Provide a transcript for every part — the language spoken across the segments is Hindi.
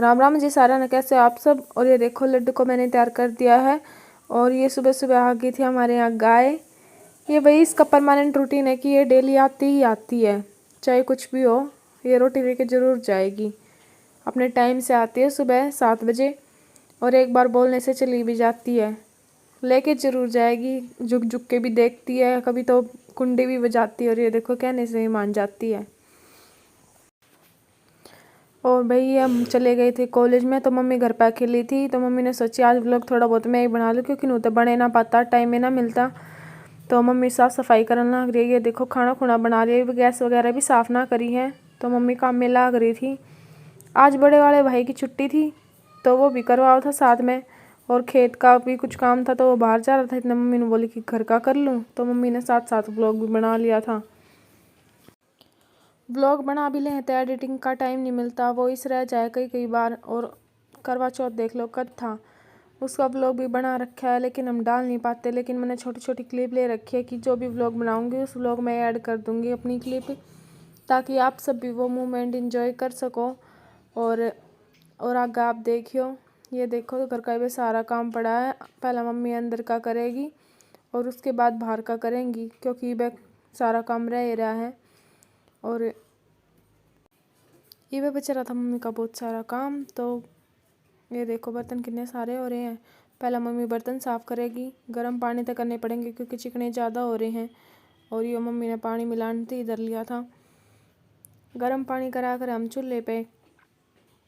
राम राम जी सारा ने, कैसे हो आप सब। और ये देखो लड्डू को मैंने तैयार कर दिया है। और ये सुबह सुबह आ गई थी हमारे यहाँ गाय। ये भाई इसका परमानेंट रूटीन है कि ये डेली आती ही आती है, चाहे कुछ भी हो, ये रोटी लेके ज़रूर जाएगी। अपने टाइम से आती है सुबह 7 बजे, और एक बार बोलने से चली भी जाती है, लेके ज़रूर जाएगी। झुक झुक के भी देखती है, कभी तो कुंडी भी बजाती है, और ये देखो कहने से ही मान जाती है। और भाई हम चले गए थे कॉलेज में, तो मम्मी घर पे अकेली थी, तो मम्मी ने सोची आज व्लॉग थोड़ा बहुत मैं ही बना लूँ, क्योंकि नू तो बने ना पाता, टाइम में ना मिलता। तो मम्मी साफ़ सफाई करने लग रही है। ये देखो खाना खुना बना रही है, गैस वगैरह भी साफ़ ना करी है, तो मम्मी काम में लग रही थी। आज बड़े वाले भाई की छुट्टी थी, तो वो भी करवाओ था साथ में, और खेत का भी कुछ काम था, तो वो बाहर जा रहा था। इतना मम्मी ने बोली कि घर का कर लूँ, तो मम्मी ने साथ साथ व्लॉग भी बना लिया था। ब्लॉग बना भी लें तो एडिटिंग का टाइम नहीं मिलता, वो इस रह जाए कई बार। और करवा चौथ देख लो कब था, उसका ब्लॉग भी बना रखा है, लेकिन हम डाल नहीं पाते। लेकिन मैंने छोटी छोटी क्लिप ले रखी है कि जो भी ब्लॉग बनाऊंगी उस ब्लॉग में ऐड कर दूंगी अपनी क्लिप, ताकि आप सब भी वो मोमेंट इंजॉय कर सको। और आगे आप देखियो, ये देखो घर का भी सारा काम पड़ा है। पहला मम्मी अंदर का करेगी और उसके बाद बाहर का करेंगी, क्योंकि वह सारा काम रह ही रहा है। और ये बचा रहा था मम्मी का बहुत सारा काम। तो ये देखो बर्तन कितने सारे हो रहे हैं। पहला मम्मी बर्तन साफ़ करेगी, गर्म पानी तक करने पड़ेंगे क्योंकि चिकने ज़्यादा हो रहे हैं। और ये मम्मी ने पानी मिलाने इधर लिया था, गर्म पानी करा कर हम चूल्हे पे,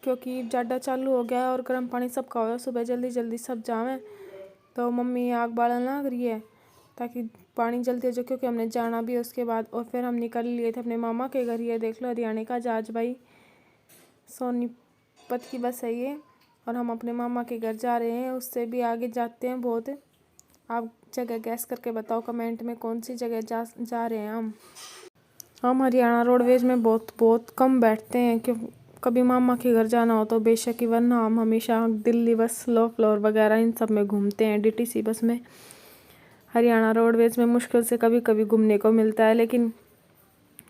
क्योंकि जाडा चालू हो गया है और गर्म पानी सबका हो, सुबह जल्दी जल्दी सब जावें। तो मम्मी आग बालन लग रही है ताकि पानी जल्दी हो जाए, क्योंकि हमने जाना भी है उसके बाद। और फिर हम निकल लिए थे अपने मामा के घर। ये देख लो हरियाणा का जहाज भाई सोनीपत की बस है ये, और हम अपने मामा के घर जा रहे हैं। उससे भी आगे जाते हैं बहुत। आप जगह गैस करके बताओ कमेंट में कौन सी जगह जा रहे हैं हम हरियाणा रोडवेज में बहुत बहुत कम बैठते हैं, क्यों कभी मामा के घर जाना हो तो बेशक ही, वरना हम हमेशा दिल्ली बस, लो फ्लोर वगैरह इन सब में घूमते हैं, डीटीसी बस में। हरियाणा रोडवेज में मुश्किल से कभी कभी घूमने को मिलता है, लेकिन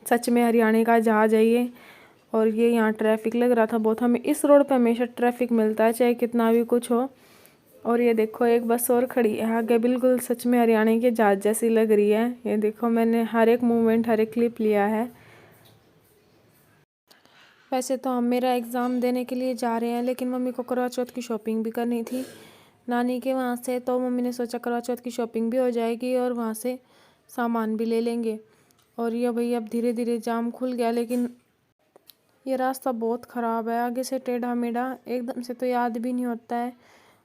सच में हरियाणा का जहाज है ये। और ये यहाँ ट्रैफिक लग रहा था बहुत, हमें इस रोड पे हमेशा ट्रैफिक मिलता है चाहे कितना भी कुछ हो। और ये देखो एक बस और खड़ी है आगे, बिल्कुल सच में हरियाणा के जहाज जैसी लग रही है। ये देखो मैंने हर एक मूवमेंट, हर एक क्लिप लिया है। वैसे तो हम मेरा एग्ज़ाम देने के लिए जा रहे हैं, लेकिन मम्मी को करवा चौथ की शॉपिंग भी करनी थी नानी के वहाँ से, तो मम्मी ने सोचा करवा चौथ की शॉपिंग भी हो जाएगी और वहाँ से सामान भी ले लेंगे। और ये भाई अब धीरे धीरे जाम खुल गया, लेकिन ये रास्ता बहुत ख़राब है, आगे से टेढ़ा मेढ़ा, एकदम से तो याद भी नहीं होता है।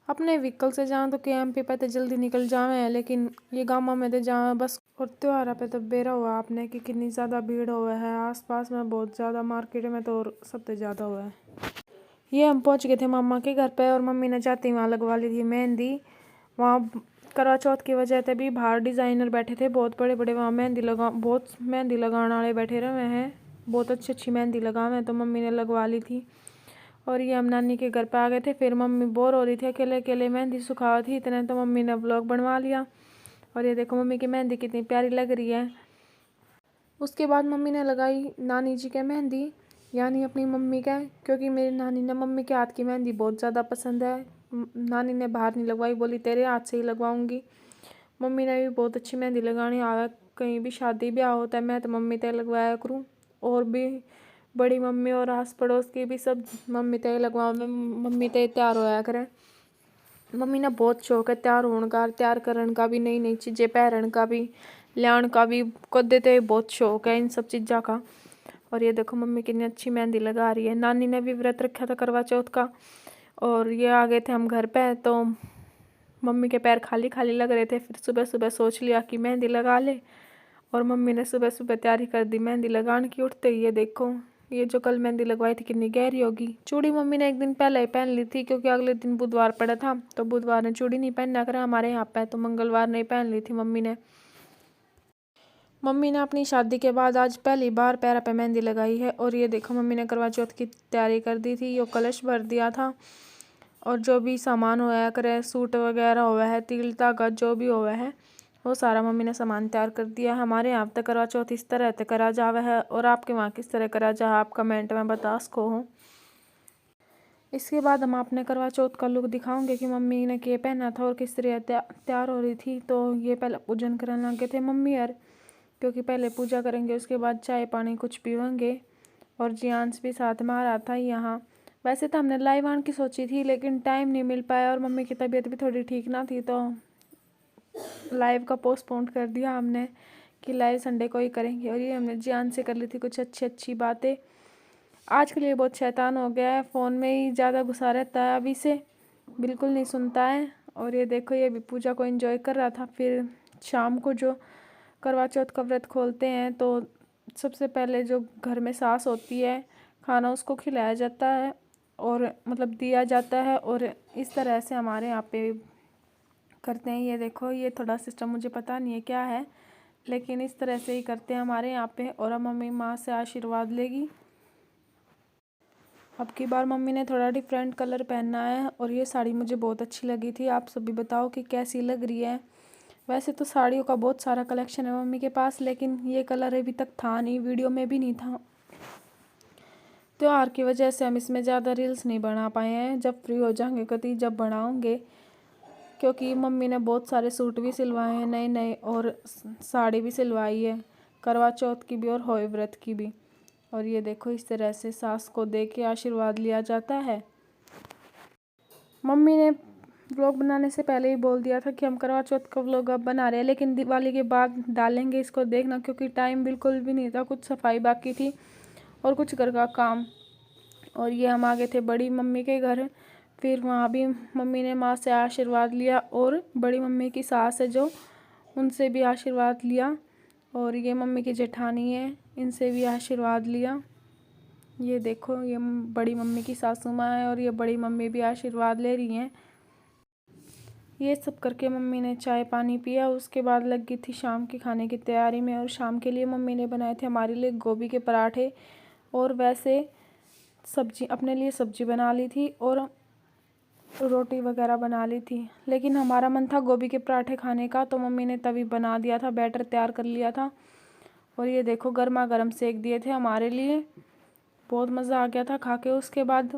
अपने व्हीकल से जाऊँ तो KMP पे तो जल्दी निकल जावे, लेकिन ये गाँव में तो जावे बस। और त्योहार पे तो बेरा हुआ आपने कि कितनी ज़्यादा भीड़ हुआ है आसपास में, बहुत ज़्यादा, मार्केट में तो और सबसे ज़्यादा हुआ है। ये हम पहुंच गए थे मामा के घर पे, और मम्मी ने जाते ही वहाँ लगवा ली थी मेहंदी। वहाँ करवा चौथ की वजह से भी बाहर डिज़ाइनर बैठे थे बहुत बड़े बड़े, वहाँ बहुत मेहंदी लगाने वाले बैठे रहे हैं, बहुत अच्छी अच्छी मेहंदी लगावे हैं, तो मम्मी ने लगवा ली थी। और ये हम नानी के घर पे आ गए थे। फिर मम्मी बोर हो रही थी, अकेले अकेले मेहंदी सुखा थी इतने, तो मम्मी ने व्लॉग बनवा लिया। और ये देखो मम्मी की मेहंदी कितनी प्यारी लग रही है। उसके बाद मम्मी ने लगाई नानी जी के मेहंदी, यानी अपनी मम्मी का, क्योंकि मेरी नानी ने मम्मी के हाथ की मेहंदी बहुत ज़्यादा पसंद है। नानी ने बाहर नहीं लगवाई, बोली तेरे हाथ से ही लगवाऊंगी। मम्मी ने भी बहुत अच्छी मेहंदी लगानी आवे, कहीं भी शादी ब्याह होता है मैं तो मम्मी तय लगवाया करूँ, और भी बड़ी मम्मी और आस पड़ोस की भी सब मम्मी तय लगवाओ, मम्मी तय तैयार होया करें। मम्मी ने बहुत शौक है तैयार होने का, तैयार करने का भी, नई नई चीज़ें पहनने का भी, लियान का भी, खुद देते बहुत शौक है इन सब चीज़ों का। और ये देखो मम्मी कितनी अच्छी मेहंदी लगा रही है। नानी ने भी व्रत रखा था करवा चौथ का। और ये आ गए थे हम घर पे, तो मम्मी के पैर खाली खाली लग रहे थे। फिर सुबह सुबह सोच लिया कि मेहंदी लगा ले, और मम्मी ने सुबह सुबह तैयारी कर दी मेहंदी लगाने की। उठते ही ये देखो, ये जो कल मेहंदी लगवाई थी कितनी गहरी होगी। चूड़ी मम्मी ने एक दिन पहले ही पहन ली थी, क्योंकि अगले दिन बुधवार पड़ा था, तो बुधवार ने चूड़ी नहीं पहनना करा हमारे यहाँ पे, तो मंगलवार ने पहन ली थी मम्मी ने। मम्मी ने अपनी शादी के बाद आज पहली बार पैर पे मेहंदी लगाई है। और ये देखो मम्मी ने करवा चौथ की तैयारी कर दी थी, यो कलश भर दिया था, और जो भी सामान होया करे, सूट वगैरह हुआ है, तिल धागा जो भी हुआ है, वो सारा मम्मी ने सामान तैयार कर दिया। हमारे यहाँ तक करवा चौथ इस तरह तक करा जावा है, और आपके वहाँ किस तरह करा जा, आप कमेंट में बता सको हो। इसके बाद हम अपने करवा चौथ का लुक दिखाऊंगे कि मम्मी ने क्या पहना था और किस तरह तैयार हो रही थी। तो ये पहले पूजन करने लगे थे मम्मी यार, क्योंकि पहले पूजा करेंगे उसके बाद चाय पानी कुछ पीवेंगे। और जियांश भी साथ में आ रहा था यहाँ। वैसे तो हमने लाइव आने की सोची थी लेकिन टाइम नहीं मिल पाया और मम्मी की तबीयत भी थोड़ी ठीक ना थी, तो लाइव का पोस्टपोन कर दिया हमने कि लाइव संडे को ही करेंगे। और ये हमने जियान से कर ली थी कुछ अच्छी अच्छी बातें। आज के लिए बहुत शैतान हो गया है, फ़ोन में ही ज़्यादा घुसा रहता है, अभी से बिल्कुल नहीं सुनता है। और ये देखो ये भी पूजा को एंजॉय कर रहा था। फिर शाम को जो करवा चौथ का व्रत खोलते हैं तो सबसे पहले जो घर में सास होती है खाना उसको खिलाया जाता है और मतलब दिया जाता है। और इस तरह से हमारे यहाँ पे करते हैं। ये देखो ये थोड़ा सिस्टम मुझे पता नहीं है क्या है, लेकिन इस तरह से ही करते हैं हमारे यहाँ पे। और अब मम्मी माँ से आशीर्वाद लेगी। अब की बार मम्मी ने थोड़ा डिफरेंट कलर पहनना है और ये साड़ी मुझे बहुत अच्छी लगी थी। आप सभी बताओ कि कैसी लग रही है। वैसे तो साड़ियों का बहुत सारा कलेक्शन है मम्मी के पास, लेकिन ये कलर अभी तक था नहीं, वीडियो में भी नहीं था। त्योहार की वजह से हम इसमें ज़्यादा रील्स नहीं बना पाए हैं। जब फ्री हो जाएंगे कभी जब बनाऊंगे, क्योंकि मम्मी ने बहुत सारे सूट भी सिलवाए हैं नए नए और साड़ी भी सिलवाई है, करवा चौथ की भी और होए व्रत की भी। और ये देखो इस तरह से सास को दे के आशीर्वाद लिया जाता है। मम्मी ने व्लॉग बनाने से पहले ही बोल दिया था कि हम करवा चौथ का व्लॉग अब बना रहे हैं, लेकिन दिवाली के बाद डालेंगे, इसको देखना, क्योंकि टाइम बिल्कुल भी नहीं था। कुछ सफाई बाकी थी और कुछ घर का काम। और ये हम आ गए थे बड़ी मम्मी के घर। फिर वहाँ भी मम्मी ने माँ से आशीर्वाद लिया और बड़ी मम्मी की सास है जो, उनसे भी आशीर्वाद लिया। और ये मम्मी की जेठानी है, इनसे भी आशीर्वाद लिया। ये देखो ये बड़ी मम्मी की सासू माँ है और ये बड़ी मम्मी भी आशीर्वाद ले रही हैं। ये सब करके मम्मी ने चाय पानी पिया। उसके बाद लग गई थी शाम के खाने की तैयारी में। और शाम के लिए मम्मी ने बनाए थे हमारे लिए गोभी के पराठे और वैसे सब्जी, अपने लिए सब्जी बना ली थी और रोटी वगैरह बना ली थी। लेकिन हमारा मन था गोभी के पराठे खाने का, तो मम्मी ने तभी बना दिया था, बैटर तैयार कर लिया था। और ये देखो गर्मा गर्म सेक दिए थे हमारे लिए, बहुत मज़ा आ गया था खा के। उसके बाद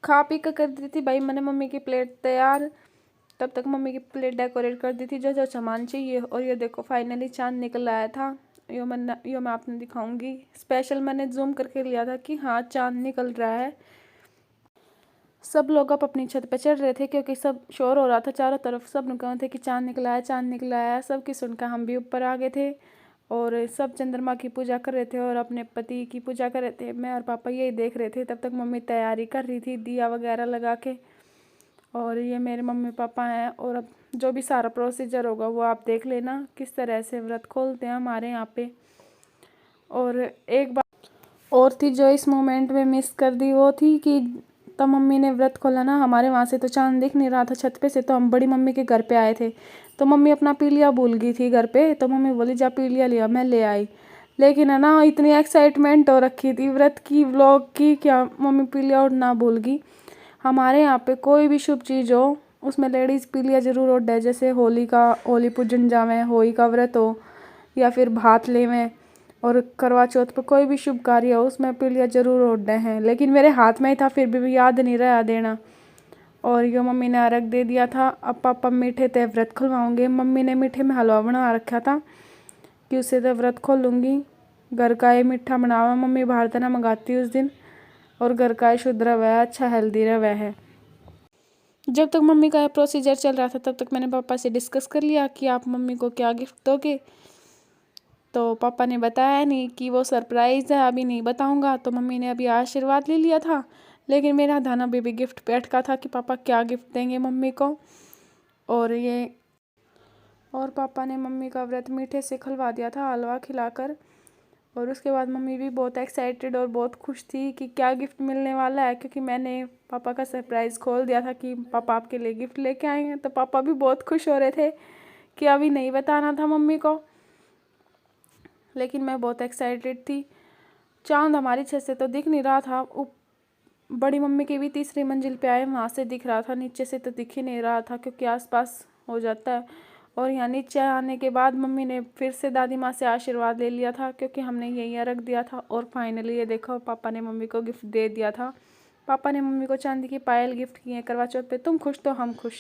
खा पी कर दी थी भाई मैंने मम्मी की प्लेट तैयार। तब तक मम्मी की प्लेट डेकोरेट कर दी थी जो जो सामान चाहिए। और ये देखो फाइनली चाँद निकल आया था। यो मैं आपने दिखाऊंगी, स्पेशल मैंने जूम करके लिया था कि हाँ चाँद निकल रहा है। सब लोग अब अपनी छत पे चढ़ रहे थे क्योंकि सब शोर हो रहा था चारों तरफ। सब लोग कह रहे थे कि चाँद निकला है, चाँद निकला है। सबकी सुनकर हम भी ऊपर आ गए थे और सब चंद्रमा की पूजा कर रहे थे और अपने पति की पूजा कर रहे थे। मैं और पापा यही देख रहे थे। तब तक मम्मी तैयारी कर रही थी दिया वगैरह लगा के। और ये मेरे मम्मी पापा हैं। और अब जो भी सारा प्रोसीजर होगा वो आप देख लेना, किस तरह से व्रत खोलते हैं हमारे यहाँ पे। और एक बात और थी जो इस मोमेंट में मिस कर दी, वो थी कि तब मम्मी ने व्रत खोला ना, हमारे वहाँ से तो चाँद दिख नहीं रहा था छत पे से। तो हम बड़ी मम्मी के घर पे आए थे, तो मम्मी अपना पीलिया भूल गई थी घर पे। तो मम्मी बोली जा पीलिया लिया, मैं ले आई। लेकिन है ना इतनी एक्साइटमेंट हो रखी थी व्रत की, व्लॉग की, क्या मम्मी पीलिया और ना भूल गई। हमारे यहाँ पे कोई भी शुभ चीज़ हो उसमें लेडीज़ पीलिया ज़रूर ओढ़ है। जैसे होली पूजन जावें, होली का व्रत हो या फिर भात लेवें, और करवा चौथ पर कोई भी शुभ कार्य हो उसमें पीलिया ज़रूर ओढ़े हैं। लेकिन मेरे हाथ में ही था फिर भी याद नहीं रहा देना। और यो मम्मी ने अर्घ दे दिया था। अब पापा मीठे ते व्रत खुलवाऊँगे। मम्मी ने मीठे में हलवा बना रखा था कि उससे तो व्रत खोलूँगी। घर का ये मीठा बनावा मम्मी बाहर तना मंगाती उस दिन। और घर का ये शुद्ध रवा है, अच्छा हेल्दी रवा है। जब तक मम्मी का प्रोसीजर चल रहा था तब तक मैंने पापा से डिस्कस कर लिया कि आप मम्मी को क्या गिफ्ट दोगे। तो पापा ने बताया नहीं कि वो सरप्राइज़ है, अभी नहीं बताऊंगा। तो मम्मी ने अभी आशीर्वाद ले लिया था, लेकिन मेरा ध्यान अभी भी गिफ्ट पे अटका था कि पापा क्या गिफ्ट देंगे मम्मी को। और पापा ने मम्मी का व्रत मीठे से खुलवा दिया था हलवा खिलाकर। और उसके बाद मम्मी भी बहुत एक्साइटेड और बहुत खुश थी कि क्या गिफ्ट मिलने वाला है, क्योंकि मैंने पापा का सरप्राइज़ खोल दिया था कि पापा आपके लिए गिफ्ट लेके आए हैं। तो पापा भी बहुत खुश हो रहे थे कि अभी नहीं बताना था मम्मी को, लेकिन मैं बहुत एक्साइटेड थी। चाँद हमारी छत से तो दिख नहीं रहा था, बड़ी मम्मी की भी तीसरी मंजिल पे आए वहाँ से दिख रहा था, नीचे से तो दिख ही नहीं रहा था क्योंकि आसपास हो जाता है। और यहाँ नीचे आने के बाद मम्मी ने फिर से दादी माँ से आशीर्वाद ले लिया था, क्योंकि हमने यहीं रख दिया था। और फाइनली ये देखो पापा ने मम्मी को गिफ्ट दे दिया था पापा ने मम्मी को चांदी की पायल गिफ्ट की है करवा चौथ पे। तुम खुश तो हम खुश।